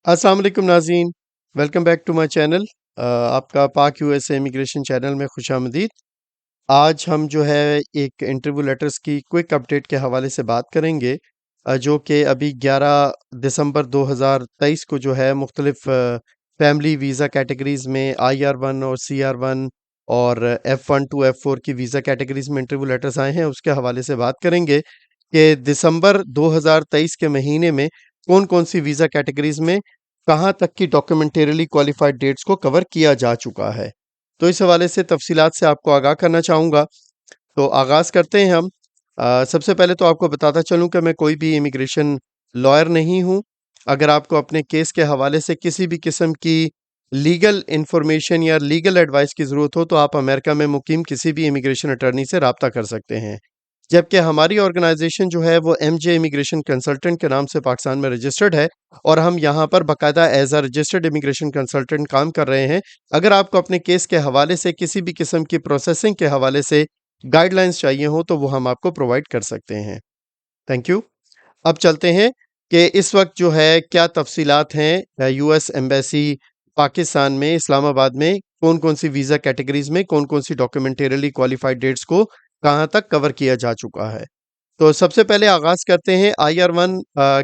अस्सलाम वालेकुम नाज़रीन, welcome back to my channel. आपका पाक यूएसए इमिग्रेशन चैनल में खुशामदीद। आज हम जो है एक इंटरव्यू लेटर्स की क्विक अपडेट के हवाले से बात करेंगे, जो कि अभी 11 दिसंबर 2023 को जो है मुख्तलिफ फैमिली वीज़ा कैटेगरीज़ में IR1 और CR1 और F1 टू F4 की वीज़ा कैटेगरीज़ में इंटरव्यू लेटर्स आए हैं। उसके हवाले से बात करेंगे कि दिसंबर 2023 के महीने में कौन-कौन सी वीज़ा कैटेगरीज़ में कहाँ तक की डॉक्यूमेंटरीली क्वालिफाइड डेट्स को कवर किया जा चुका है। तो इस हवाले से तफसीलात से आपको आगाह करना चाहूँगा। तो आगाज़ करते हैं हम। सबसे पहले तो आपको बताता चलूँ कि मैं कोई भी इमिग्रेशन लॉयर नहीं हूँ। अगर आपको अपने केस के हवाले से किसी भी किस्म की लीगल इन्फॉर्मेशन या लीगल एडवाइस की ज़रूरत हो तो आप अमेरिका में मुकीम किसी भी इमिग्रेशन अटॉर्नी से राब्ता कर सकते हैं। जबकि हमारी ऑर्गेनाइजेशन जो है वो एमजे इमिग्रेशन कंसल्टेंट के नाम से पाकिस्तान में रजिस्टर्ड है और हम यहाँ पर बाकायदा as a registered immigration consultant काम कर रहे हैं। अगर आपको अपने केस के हवाले से किसी भी किस्म की प्रोसेसिंग के हवाले से गाइडलाइंस चाहिए हो तो वो हम आपको प्रोवाइड कर सकते हैं। Thank you. अब चलते हैं कि इस वक्त जो है क्या तफसीलात हैं यूएस एम्बेसी पाकिस्तान में इस्लामाबाद में कौन कौन सी वीज़ा कैटेगरीज में कौन कौन सी डॉक्यूमेंटरीली क्वालिफाइड डेट्स को कहाँ तक कवर किया जा चुका है। तो सबसे पहले आगाज़ करते हैं IR1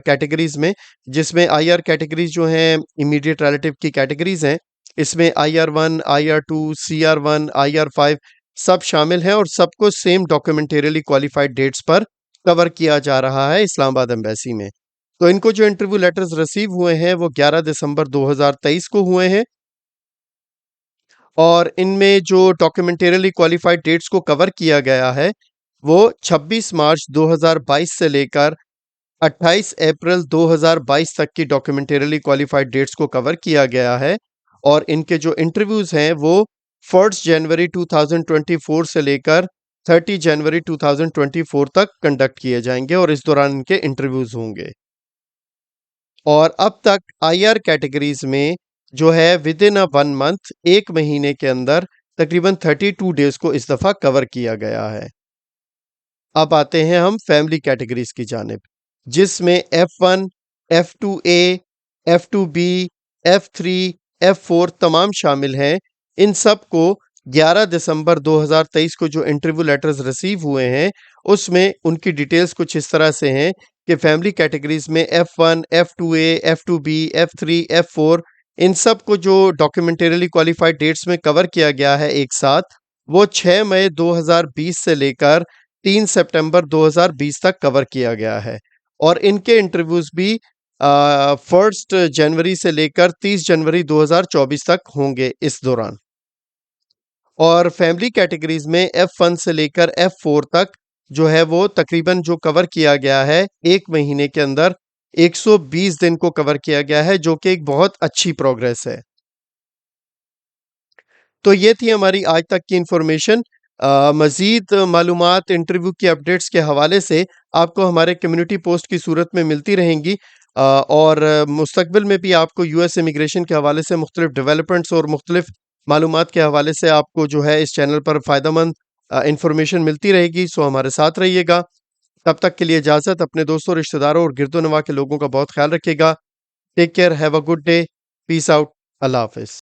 कैटेगरीज में, जिसमें IR कैटेगरीज जो हैं इमीडिएट रिलेटिव की कैटेगरीज हैं। इसमें IR1, IR2, CR1, IR5 सब शामिल हैं और सबको सेम डॉक्यूमेंटरीली क्वालिफाइड डेट्स पर कवर किया जा रहा है इस्लामाबाद एम्बेसी में। तो इनको जो इंटरव्यू लेटर्स रिसीव हुए हैं वो 11 दिसंबर 2023 को हुए हैं और इनमें जो डॉक्यूमेंटरीली क्वालिफाइड डेट्स को कवर किया गया है वो 26 मार्च 2022 से लेकर 28 अप्रैल 2022 तक की डॉक्यूमेंटरीली क्वालिफाइड डेट्स को कवर किया गया है और इनके जो इंटरव्यूज हैं वो 1 जनवरी 2024 से लेकर 30 जनवरी 2024 तक कंडक्ट किए जाएंगे और इस दौरान इनके इंटरव्यूज होंगे। और अब तक IR कैटेगरीज में जो है विद इन अ 1 मंथ, एक महीने के अंदर तकरीबन 32 डेज को इस दफ़ा कवर किया गया है। अब आते हैं हम फैमिली कैटेगरीज की जानिब, जिसमें F1, F2A, F2B, F3, F4 तमाम शामिल हैं। इन सब को 11 दिसंबर 2023 को जो इंटरव्यू लेटर्स रिसीव हुए हैं उसमें उनकी डिटेल्स कुछ इस तरह से हैं कि फैमिली कैटेगरीज में F1, F2A, F2B, F3, F4 इन सब को जो डॉक्यूमेंटरीली क्वालिफाइड डेट्स में कवर किया गया है एक साथ, वो 6 मई 2020 से लेकर 3 सितंबर 2020 तक कवर किया गया है और इनके इंटरव्यूज भी 1 जनवरी से लेकर 30 जनवरी 2024 तक होंगे इस दौरान। और फैमिली कैटेगरीज में F1 से लेकर F4 तक जो है वो तकरीबन जो कवर किया गया है एक महीने के अंदर 120 दिन को कवर किया गया है, जो कि एक बहुत अच्छी प्रोग्रेस है। तो ये थी हमारी आज तक की इंफॉर्मेशन। मज़ीद मालूमात इंटरव्यू की अपडेट्स के हवाले से आपको हमारे कम्युनिटी पोस्ट की सूरत में मिलती रहेंगी और मुस्तकबिल में भी आपको यूएस इमिग्रेशन के हवाले से मुख्तलिफ डेवलपमेंट्स और मुख्तलिफ मालूमात के हवाले से आपको जो है इस चैनल पर फ़ायदेमंद इंफॉर्मेशन मिलती रहेगी। सो हमारे साथ रहिएगा। तब तक के लिए इजाज़त। अपने दोस्तों, रिश्तेदारों और गिरदो नवा के लोगों का बहुत ख्याल रखिएगा। Take care, have a good day, peace out, अल्लाह हाफिज़।